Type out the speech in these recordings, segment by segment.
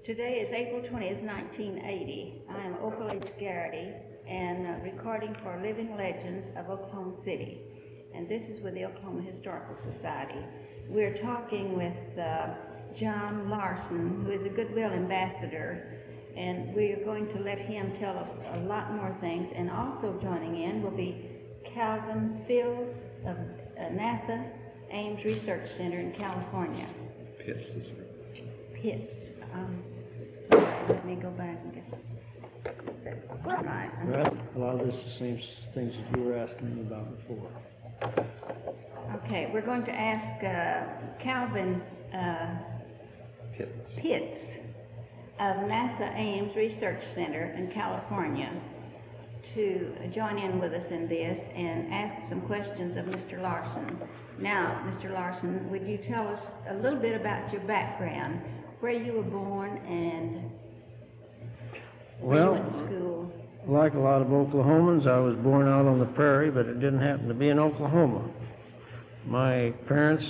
Today is April 20th, 1980. I am Opal Garriety and recording for Living Legends of Oklahoma City. And this is with the Oklahoma Historical Society. We're talking with John Larson, who is a Goodwill ambassador, and we're going to let him tell us a lot more things. And also joining in will be Calvin Fields of NASA Ames Research Center in California. Pitts. Let me go back and get right. Well, a lot of this is the same things that you were asking me about before. Okay, we're going to ask Calvin Pitts of NASA Ames Research Center in California to join in with us in this and ask some questions of Mr. Larson. Now, Mr. Larson, would you tell us a little bit about your background, where you were born and where you went to school? Like a lot of Oklahomans, I was born out on the prairie, but it didn't happen to be in Oklahoma. My parents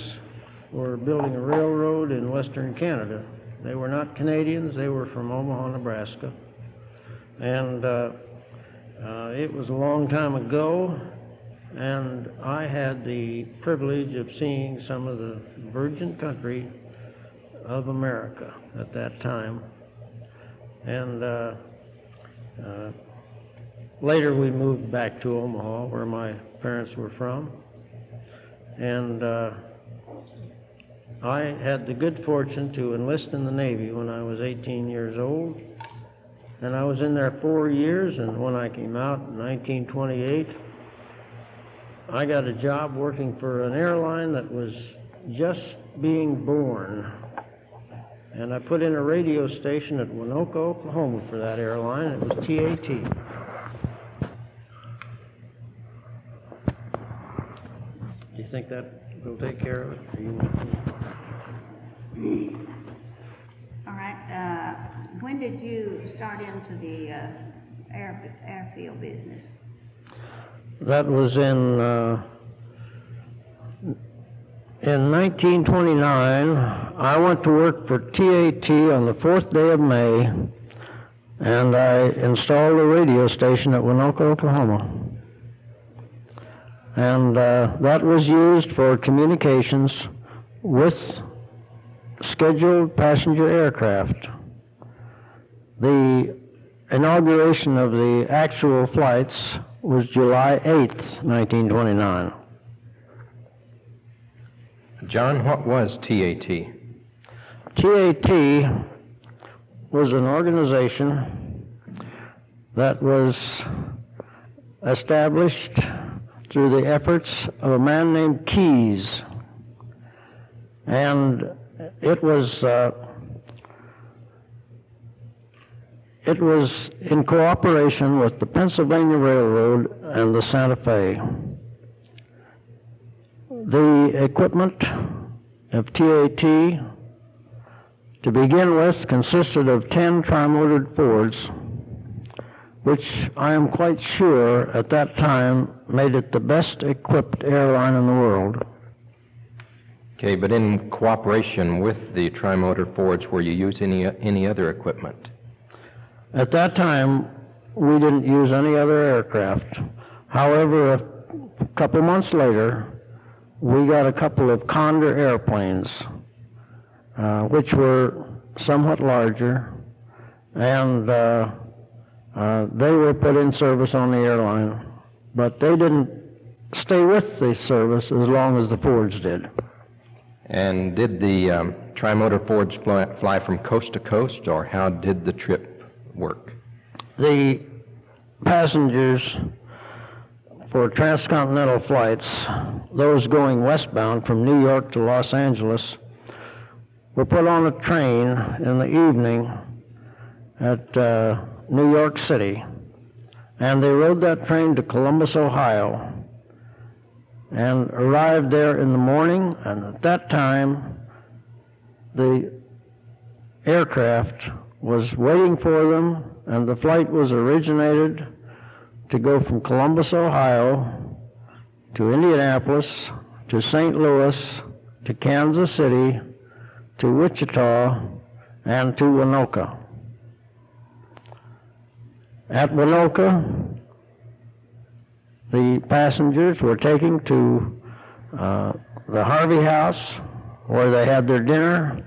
were building a railroad in western Canada. They were not Canadians, they were from Omaha, Nebraska. And it was a long time ago, and I had the privilege of seeing some of the virgin country of America at that time. And later we moved back to Omaha, where my parents were from. And I had the good fortune to enlist in the Navy when I was 18 years old. And I was in there 4 years, and when I came out in 1928, I got a job working for an airline that was just being born. And I put in a radio station at Waynoka, Oklahoma for that airline. It was TAT. Do you think that will take care of it? Or you want to? All right. When did you start into the airfield business? That was in 1929. I went to work for TAT on the 4th day of May, and I installed a radio station at Waynoka, Oklahoma. And that was used for communications with scheduled passenger aircraft. The inauguration of the actual flights was July 8th, 1929. John, what was TAT? TAT was an organization that was established through the efforts of a man named Keyes. And it was in cooperation with the Pennsylvania Railroad and the Santa Fe. The equipment of TAT, to begin with, consisted of 10 tri-motored Fords, which I am quite sure at that time made it the best equipped airline in the world. Okay, but in cooperation with the tri-motor Fords, were you using any other equipment? At that time, we didn't use any other aircraft. However, a couple months later, we got a couple of Condor airplanes, which were somewhat larger, and they were put in service on the airline, but they didn't stay with the service as long as the Fords did. And did the tri-motor Fords fly from coast to coast, or how did the trip work? The passengers for transcontinental flights, those going westbound from New York to Los Angeles, were put on a train in the evening at New York City, and they rode that train to Columbus, Ohio, and arrived there in the morning, and at that time the aircraft was waiting for them, and the flight was originated to go from Columbus, Ohio to Indianapolis, to St. Louis, to Kansas City, to Wichita, and to Waynoka. At Waynoka, the passengers were taken to the Harvey House, where they had their dinner,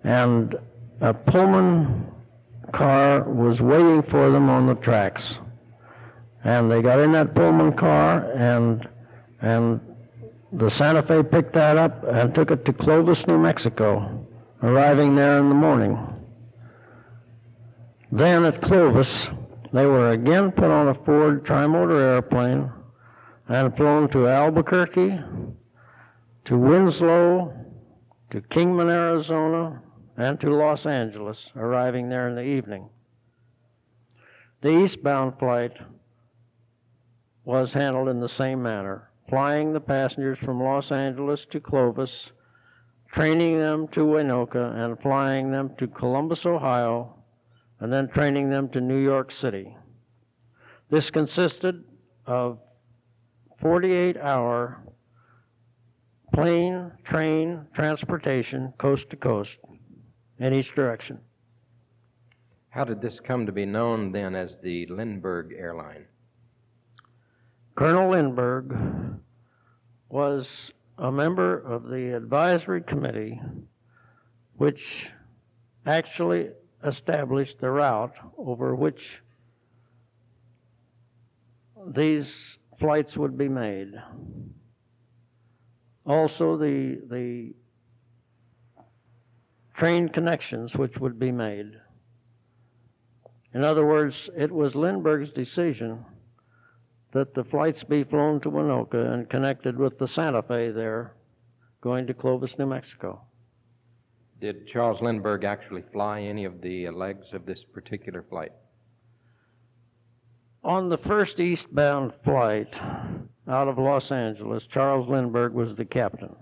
and a Pullman car was waiting for them on the tracks. And they got in that Pullman car, and the Santa Fe picked that up and took it to Clovis, New Mexico, arriving there in the morning. Then at Clovis, they were again put on a Ford trimotor airplane and flown to Albuquerque, to Winslow, to Kingman, Arizona, and to Los Angeles, arriving there in the evening. The eastbound flight was handled in the same manner, flying the passengers from Los Angeles to Clovis, training them to Waynoka, and flying them to Columbus, Ohio, and then training them to New York City. This consisted of 48-hour plane, train transportation, coast to coast, in each direction. How did this come to be known then as the Lindbergh Airline? Colonel Lindbergh was a member of the advisory committee which actually established the route over which these flights would be made. Also, the train connections which would be made. In other words, it was Lindbergh's decision that the flights be flown to Waynoka and connected with the Santa Fe there, going to Clovis, New Mexico. Did Charles Lindbergh actually fly any of the legs of this particular flight? On the first eastbound flight out of Los Angeles, Charles Lindbergh was the captain.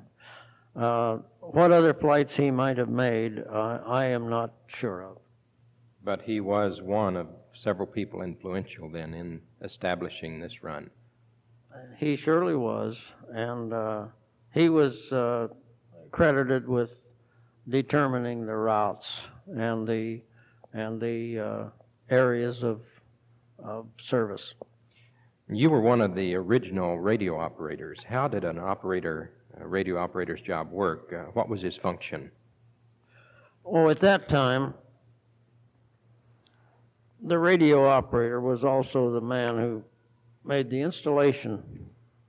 What other flights he might have made, I am not sure of. But he was one of several people influential then in establishing this run. He surely was, and he was credited with determining the routes and the areas of service. You were one of the original radio operators. How did a radio operator's job work? What was his function? Oh, at that time, the radio operator was also the man who made the installation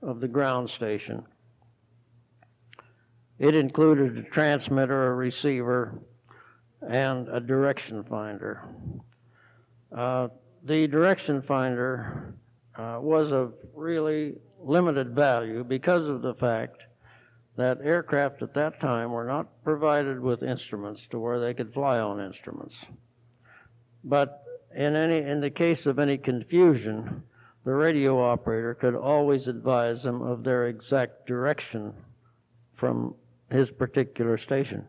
of the ground station. It included a transmitter, a receiver, and a direction finder. The direction finder was of really limited value because of the fact that aircraft at that time were not provided with instruments to where they could fly on instruments. But in the case of any confusion, the radio operator could always advise them of their exact direction from his particular station.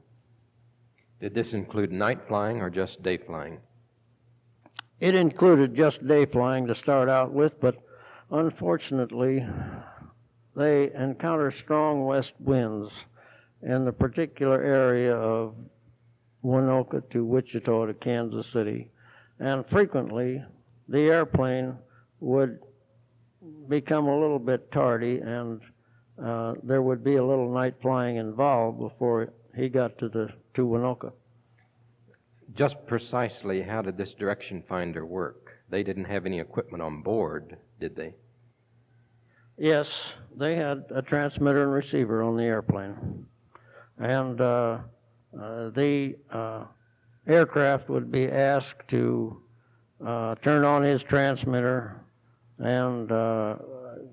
Did this include night flying or just day flying? It included just day flying to start out with, but unfortunately, they encounter strong west winds in the particular area of Waynoka to Wichita to Kansas City. And frequently, the airplane would become a little bit tardy, and there would be a little night flying involved before he got to Waynoka. Just precisely how did this direction finder work? They didn't have any equipment on board, did they? Yes, they had a transmitter and receiver on the airplane. And the aircraft would be asked to turn on his transmitter and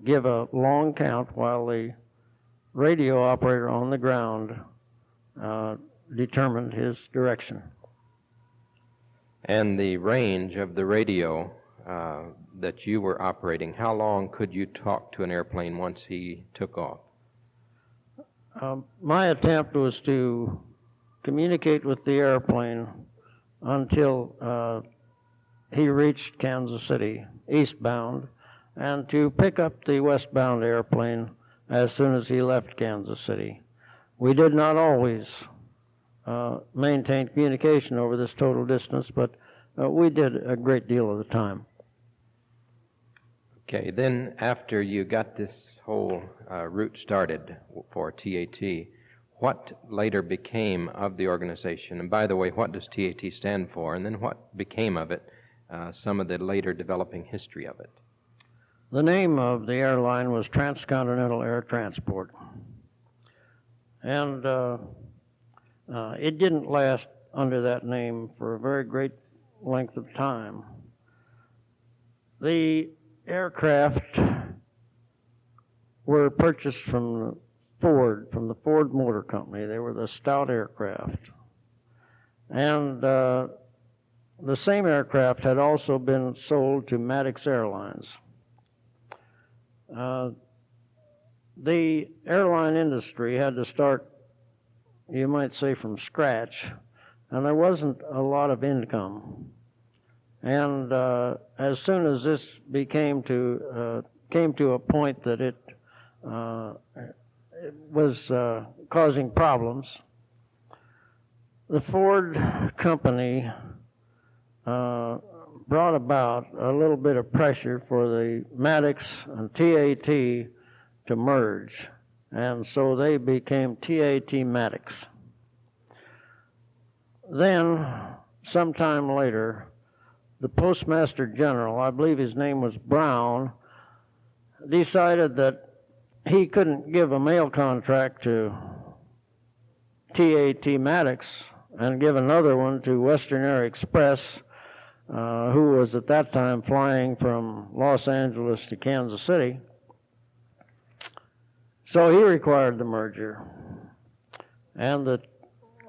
give a long count while the radio operator on the ground determined his direction. And the range of the radio that you were operating, how long could you talk to an airplane once he took off? My attempt was to communicate with the airplane until he reached Kansas City, eastbound, and to pick up the westbound airplane as soon as he left Kansas City. We did not always maintain communication over this total distance, but we did a great deal of the time. Okay, then after you got this whole route started for TAT, what later became of the organization? And by the way, what does TAT stand for? And then what became of it, some of the later developing history of it? The name of the airline was Transcontinental Air Transport. And it didn't last under that name for a very great length of time. The aircraft were purchased from the Ford Motor Company. They were the stout aircraft. And the same aircraft had also been sold to Maddox Airlines. The airline industry had to start, you might say, from scratch, and there wasn't a lot of income. And as soon as this came to a point that it was causing problems, the Ford company brought about a little bit of pressure for the Maddox and TAT to merge, and so they became TAT Maddox. Then, sometime later, the Postmaster General, I believe his name was Brown, decided that he couldn't give a mail contract to TAT Maddox and give another one to Western Air Express, who was at that time flying from Los Angeles to Kansas City. So he required the merger, and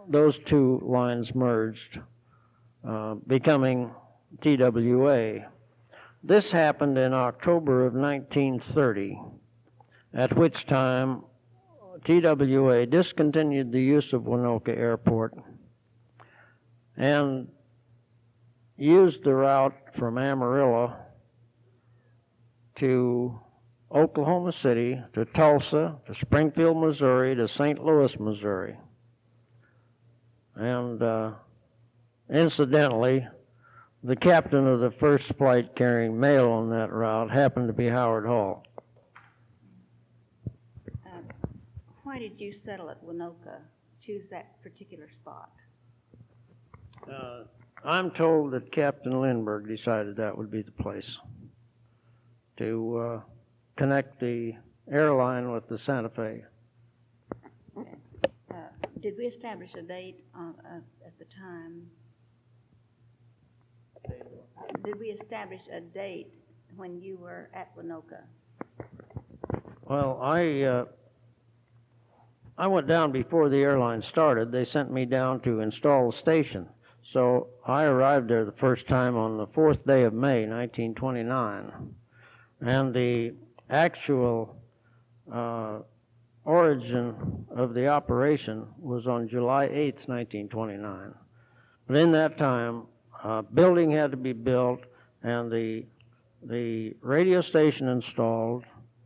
those two lines merged, becoming TWA. This happened in October of 1930, at which time TWA discontinued the use of Waynoka Airport and used the route from Amarillo to Oklahoma City, to Tulsa, to Springfield, Missouri, to St. Louis, Missouri. And incidentally, the captain of the first flight carrying mail on that route happened to be Howard Hall. Why did you settle at Waynoka, choose that particular spot? I'm told that Captain Lindbergh decided that would be the place to connect the airline with the Santa Fe. Okay. Did we establish a date at the time? Did we establish a date when you were at Waynoka? Well, I went down before the airline started. They sent me down to install the station. So I arrived there the first time on the 4th day of May, 1929. And the actual origin of the operation was on July 8th, 1929. But in that time, building had to be built, and the radio station installed,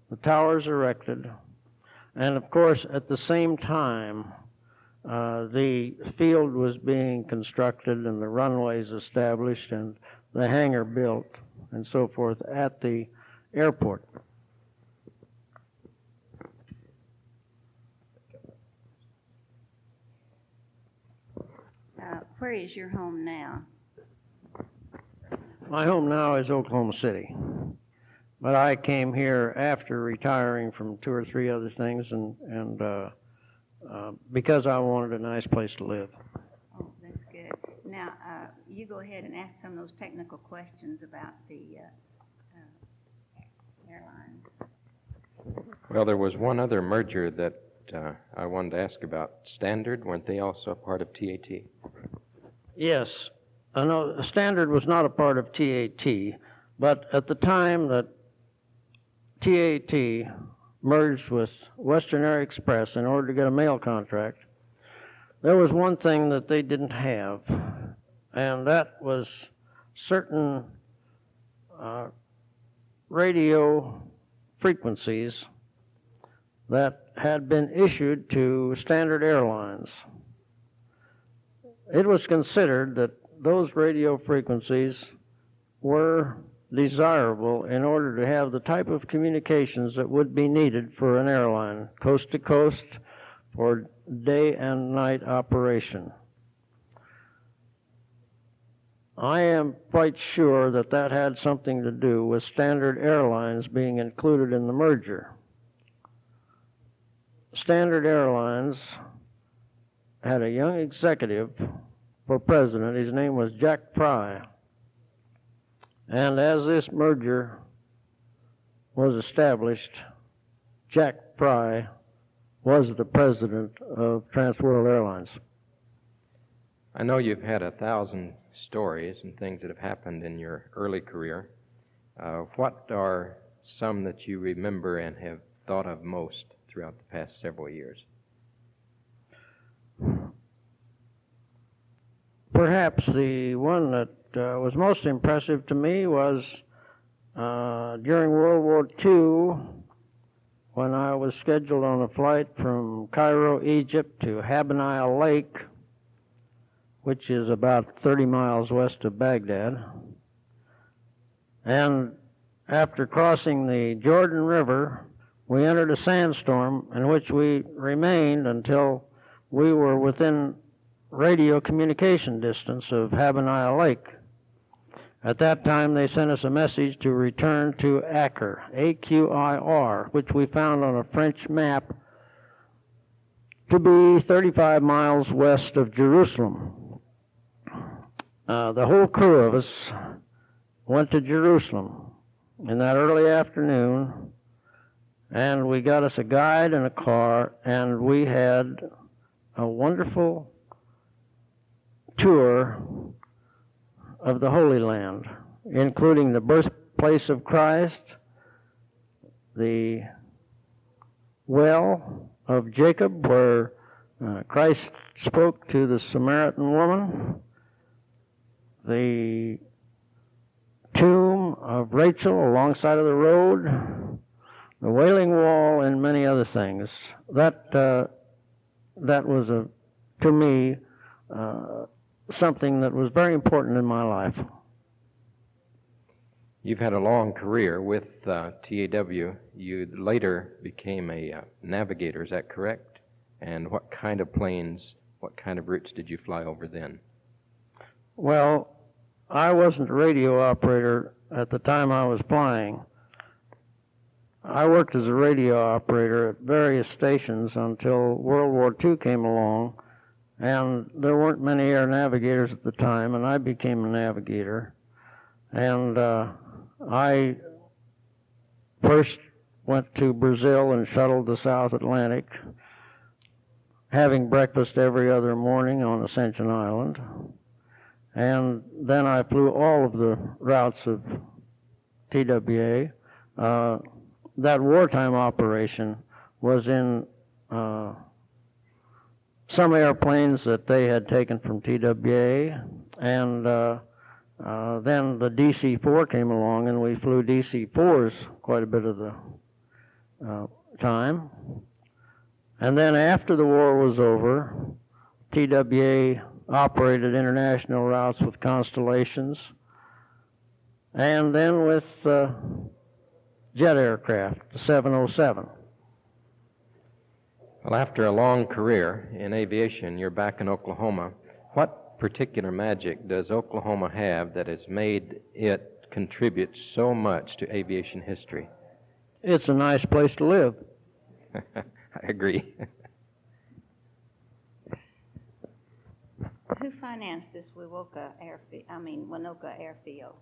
the towers erected, and of course, at the same time, the field was being constructed and the runways established and the hangar built and so forth at the airport. Where is your home now? My home now is Oklahoma City, but I came here after retiring from 2 or 3 other things, and because I wanted a nice place to live. Oh, that's good. Now, you go ahead and ask some of those technical questions about the airlines. Well, there was one other merger that I wanted to ask about. Standard, weren't they also a part of TAT? Yes. No, Standard was not a part of TAT, but at the time that TAT merged with Western Air Express in order to get a mail contract, there was one thing that they didn't have, and that was certain radio frequencies that had been issued to Standard Airlines. it was considered that those radio frequencies were desirable in order to have the type of communications that would be needed for an airline, coast to coast, for day and night operation. I am quite sure that that had something to do with Standard Airlines being included in the merger. Standard Airlines had a young executive for president. His name was Jack Pry. And as this merger was established, Jack Pry was the president of Transworld Airlines. I know you've had 1,000 stories and things that have happened in your early career. What are some that you remember and have thought of most throughout the past several years? Perhaps the one that was most impressive to me was during World War II, when I was scheduled on a flight from Cairo, Egypt to Habbaniyah Lake, which is about 30 miles west of Baghdad. And after crossing the Jordan River, we entered a sandstorm in which we remained until we were within radio communication distance of Habbaniyah Lake. At that time, they sent us a message to return to Acre, A-Q-I-R, which we found on a French map to be 35 miles west of Jerusalem. The whole crew of us went to Jerusalem in that early afternoon, and we got us a guide and a car, and we had a wonderful tour of the Holy Land, including the birthplace of Christ, the well of Jacob, where Christ spoke to the Samaritan woman, the tomb of Rachel alongside of the road, the Wailing Wall, and many other things. That was, to me, something that was very important in my life. You've had a long career with TAW. You later became a navigator, is that correct? And what kind of planes, what kind of routes did you fly over then? Well, I wasn't a radio operator at the time I was flying. I worked as a radio operator at various stations until World War II came along, and there weren't many air navigators at the time, and I became a navigator. And I first went to Brazil and shuttled the South Atlantic, having breakfast every other morning on Ascension Island. And then I flew all of the routes of TWA. That wartime operation was in some airplanes that they had taken from TWA, and then the DC-4 came along, and we flew DC-4s quite a bit of the time. And then after the war was over, TWA operated international routes with Constellations, and then with jet aircraft, the 707. Well, after a long career in aviation, you're back in Oklahoma. What particular magic does Oklahoma have that has made it contribute so much to aviation history? It's a nice place to live. I agree. Who financed this Waynoka airfield?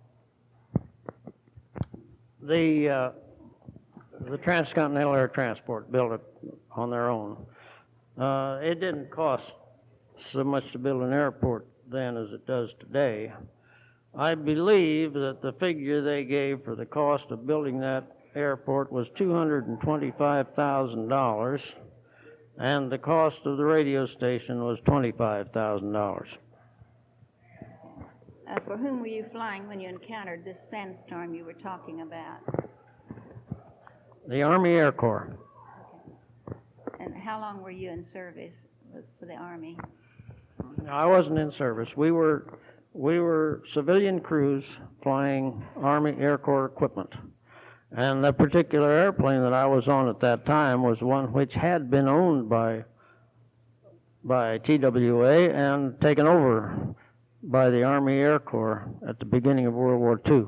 The Transcontinental Air Transport built it on their own. It didn't cost so much to build an airport then as it does today. I believe that the figure they gave for the cost of building that airport was $225,000, and the cost of the radio station was $25,000. For whom were you flying when you encountered this sandstorm you were talking about? The Army Air Corps. And how long were you in service for the Army? I wasn't in service. We were civilian crews flying Army Air Corps equipment. And the particular airplane that I was on at that time was one which had been owned by TWA and taken over by the Army Air Corps at the beginning of World War II.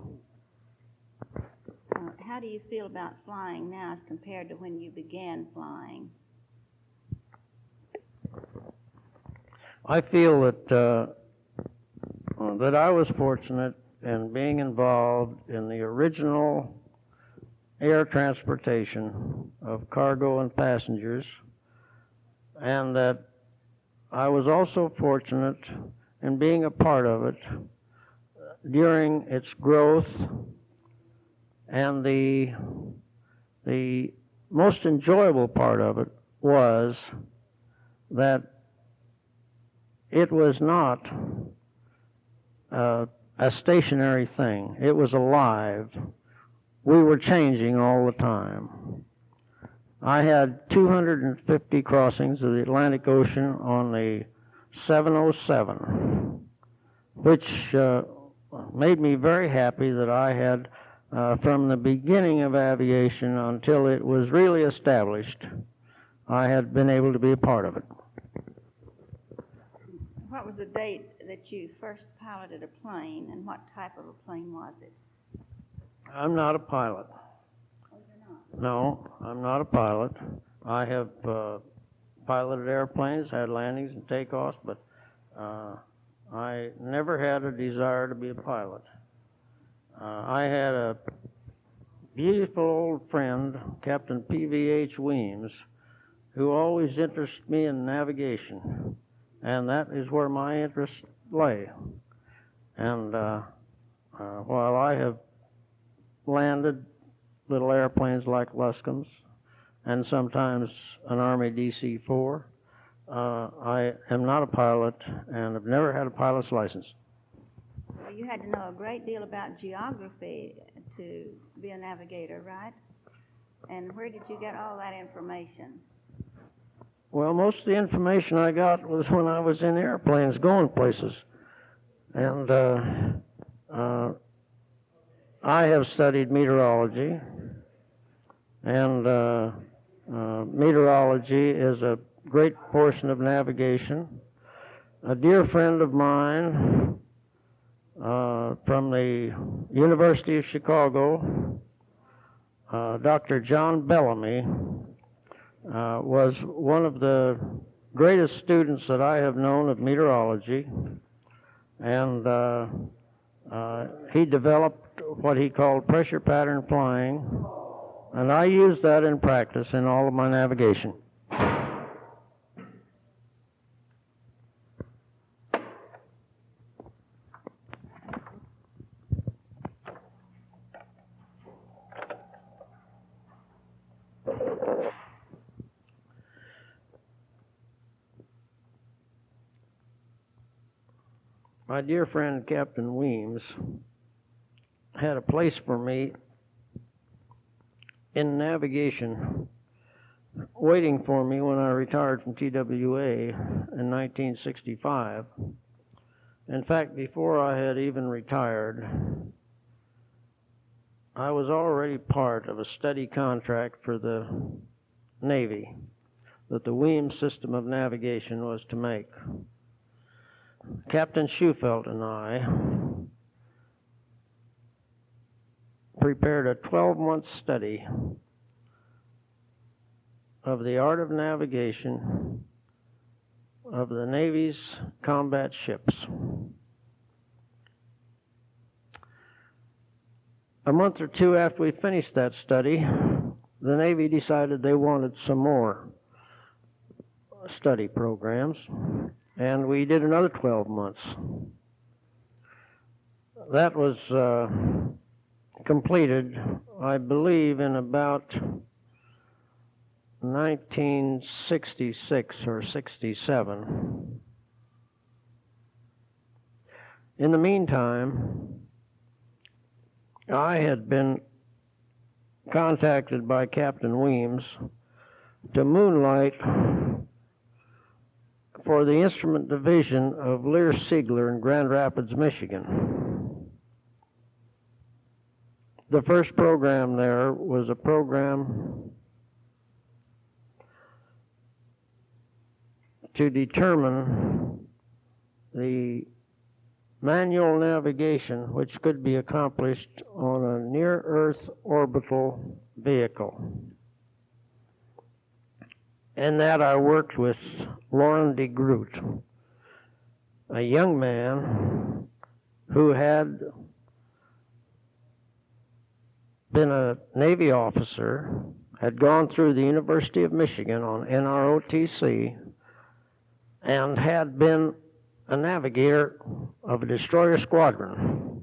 How do you feel about flying now as compared to when you began flying? I feel that I was fortunate in being involved in the original air transportation of cargo and passengers, and that I was also fortunate in being a part of it during its growth, and the most enjoyable part of it was that it was not a stationary thing. It was alive. We were changing all the time. I had 250 crossings of the Atlantic Ocean on the 707, which made me very happy that I had, from the beginning of aviation until it was really established, I had been able to be a part of it. What was the date that you first piloted a plane, and what type of a plane was it? I'm not a pilot. Oh, you're not? No, I'm not a pilot. I have piloted airplanes, had landings and takeoffs, but I never had a desire to be a pilot. I had a beautiful old friend, Captain P.V.H. Weems, who always interested me in navigation, and that is where my interest lay. And while I have landed little airplanes like Luscombe's and sometimes an Army DC-4, I am not a pilot and have never had a pilot's license. Well, you had to know a great deal about geography to be a navigator, right? And where did you get all that information? Well, most of the information I got was when I was in airplanes going places. And I have studied meteorology, and meteorology is a great portion of navigation. A dear friend of mine from the University of Chicago, Dr. John Bellamy, was one of the greatest students that I have known of meteorology, and he developed what he called pressure pattern flying, and I use that in practice in all of my navigation. My dear friend Captain Weems had a place for me in navigation waiting for me when I retired from TWA in 1965. In fact, before I had even retired, I was already part of a study contract for the Navy that the Weems system of navigation was to make. Captain Schufelt and I prepared a 12-month study of the art of navigation of the Navy's combat ships. A month or two after we finished that study, the Navy decided they wanted some more study programs, and we did another 12 months. That was completed, I believe, in about 1966 or 67. In the meantime, I had been contacted by Captain Weems to moonlight for the instrument division of Lear Siegler in Grand Rapids, Michigan. The first program there was a program to determine the manual navigation which could be accomplished on a near-Earth orbital vehicle. In that I worked with Loren de Groot, a young man who had been a Navy officer, had gone through the University of Michigan on NROTC, and had been a navigator of a destroyer squadron.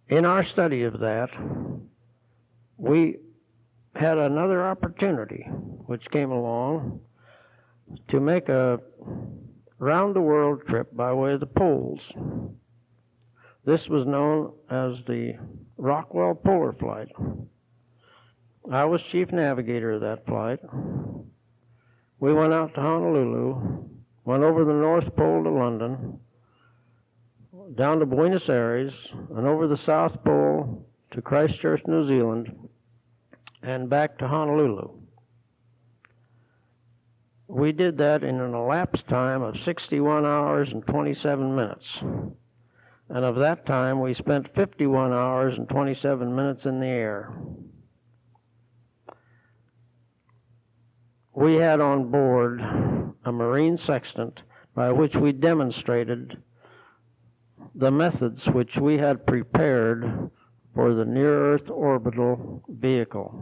In our study of that, we had another opportunity which came along to make a round-the-world trip by way of the poles. This was known as the Rockwell Polar Flight. I was chief navigator of that flight. We went out to Honolulu, went over the North Pole to London, down to Buenos Aires, and over the South Pole to Christchurch, New Zealand, and back to Honolulu. We did that in an elapsed time of 61 hours and 27 minutes. And of that time, we spent 51 hours and 27 minutes in the air. We had on board a marine sextant by which we demonstrated the methods which we had prepared for the near-Earth orbital vehicle.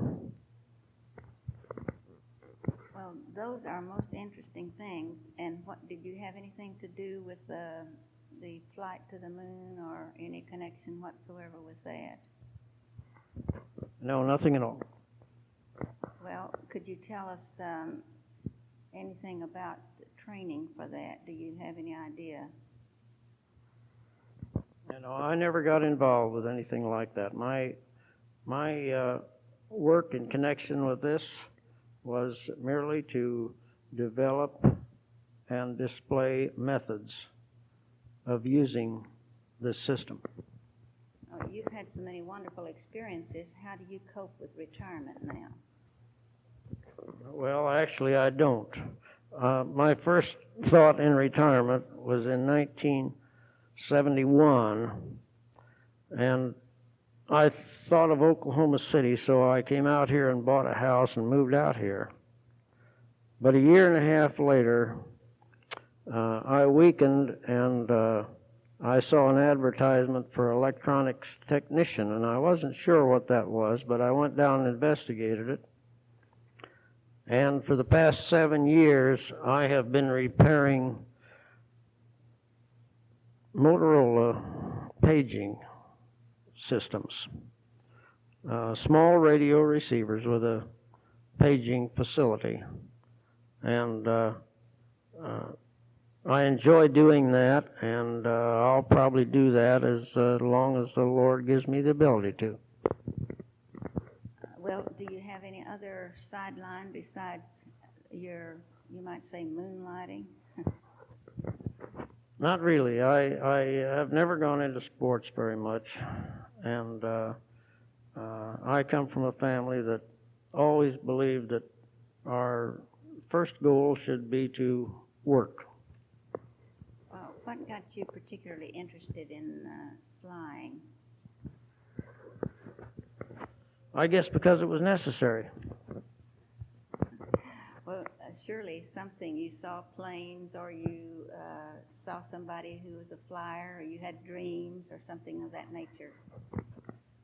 Well, those are most interesting things. And what, did you have anything to do with the flight to the moon or any connection whatsoever with that? No, nothing at all. Well, could you tell us anything about the training for that? Do you have any idea? You know, I never got involved with anything like that. My work in connection with this was merely to develop and display methods of using this system. Oh, you've had so many wonderful experiences. How do you cope with retirement now? Well, actually, I don't. My first thought in retirement was in 1971, and I thought of Oklahoma City, so I came out here and bought a house and moved out here. But a year and a half later, I weakened, and I saw an advertisement for electronics technician, and I wasn't sure what that was, but I went down and investigated it. And for the past 7 years, I have been repairing Motorola paging systems, small radio receivers with a paging facility. And I enjoy doing that, and I'll probably do that as long as the Lord gives me the ability to. Well, do you have any other sideline besides your, you might say, moonlighting? Not really. I have never gone into sports very much, and I come from a family that always believed that our first goal should be to work. Well, what got you particularly interested in flying? I guess because it was necessary. Well, surely something, you saw planes, or you saw somebody who was a flyer, or you had dreams or something of that nature.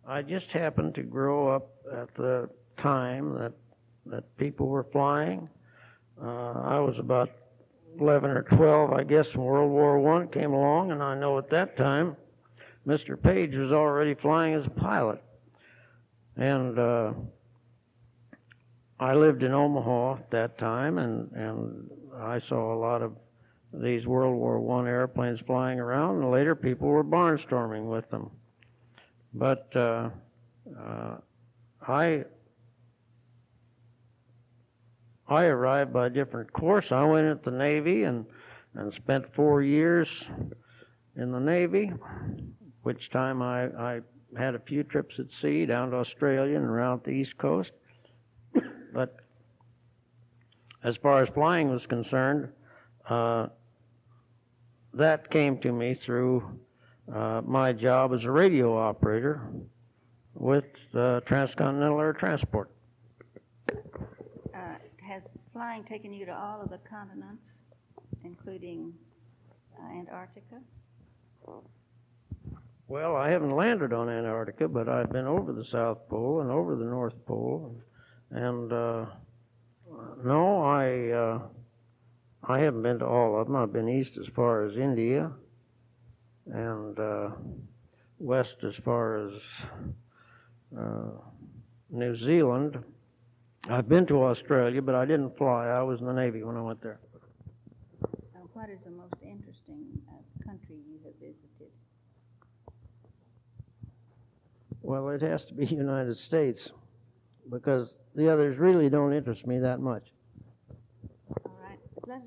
I just happened to grow up at the time that people were flying. I was about 11 or 12, I guess, when World War I came along, and I know at that time Mr. Page was already flying as a pilot. And I lived in Omaha at that time, and I saw a lot of these World War I airplanes flying around, and later people were barnstorming with them. But I I arrived by a different course. I went into the Navy and spent 4 years in the Navy, which time I had a few trips at sea down to Australia and around the East Coast. But as far as flying was concerned, that came to me through my job as a radio operator with Transcontinental Air Transport. Has flying taken you to all of the continents, including Antarctica? Well, I haven't landed on Antarctica, but I've been over the South Pole and over the North Pole, and no, I haven't been to all of them. I've been east as far as India, and west as far as New Zealand. I've been to Australia, but I didn't fly. I was in the Navy when I went there. What is the most interesting country you have visited? Well, it has to be United States, because the others really don't interest me that much. All right. Let us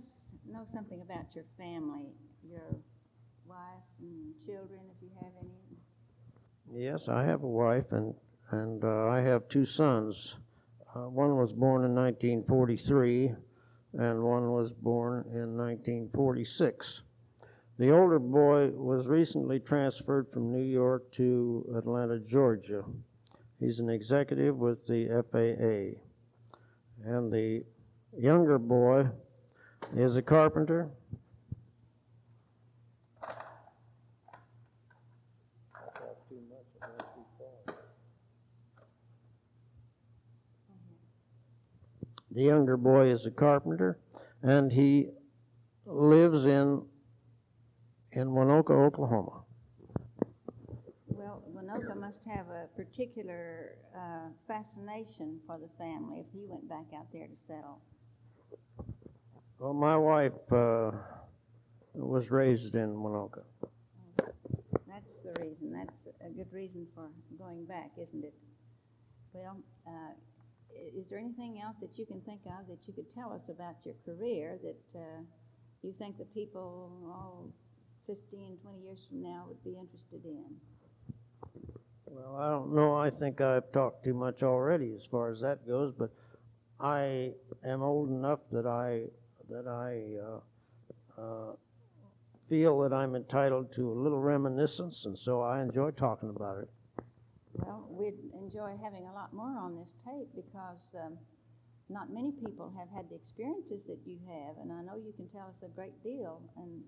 know something about your family, your wife and children, if you have any. Yes, I have a wife, and I have 2 sons. One was born in 1943, and one was born in 1946. The older boy was recently transferred from New York to Atlanta, Georgia. He's an executive with the FAA. And the younger boy is a carpenter. The younger boy is a carpenter, and he lives in Waynoka, Oklahoma. Well, Waynoka must have a particular fascination for the family if he went back out there to settle. Well, my wife was raised in Waynoka. That's the reason. That's a good reason for going back, isn't it? Well, is there anything else that you can think of that you could tell us about your career that you think the people 15, 20 years from now would be interested in? Well, I don't know. I think I've talked too much already as far as that goes, but I am old enough that I feel that I'm entitled to a little reminiscence, and so I enjoy talking about it. Well, we'd enjoy having a lot more on this tape because not many people have had the experiences that you have, and I know you can tell us a great deal and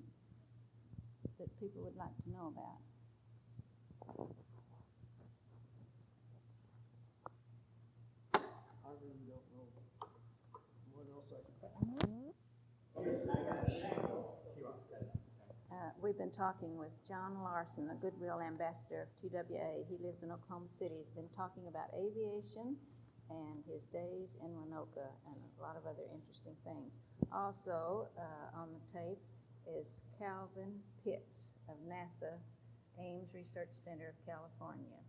that people would like to know about. I really don't know what else I can. We've been talking with John Larson, the Goodwill Ambassador of TWA. He lives in Oklahoma City. He's been talking about aviation and his days in Waynoka and a lot of other interesting things. Also on the tape is Calvin Pitts of NASA Ames Research Center of California.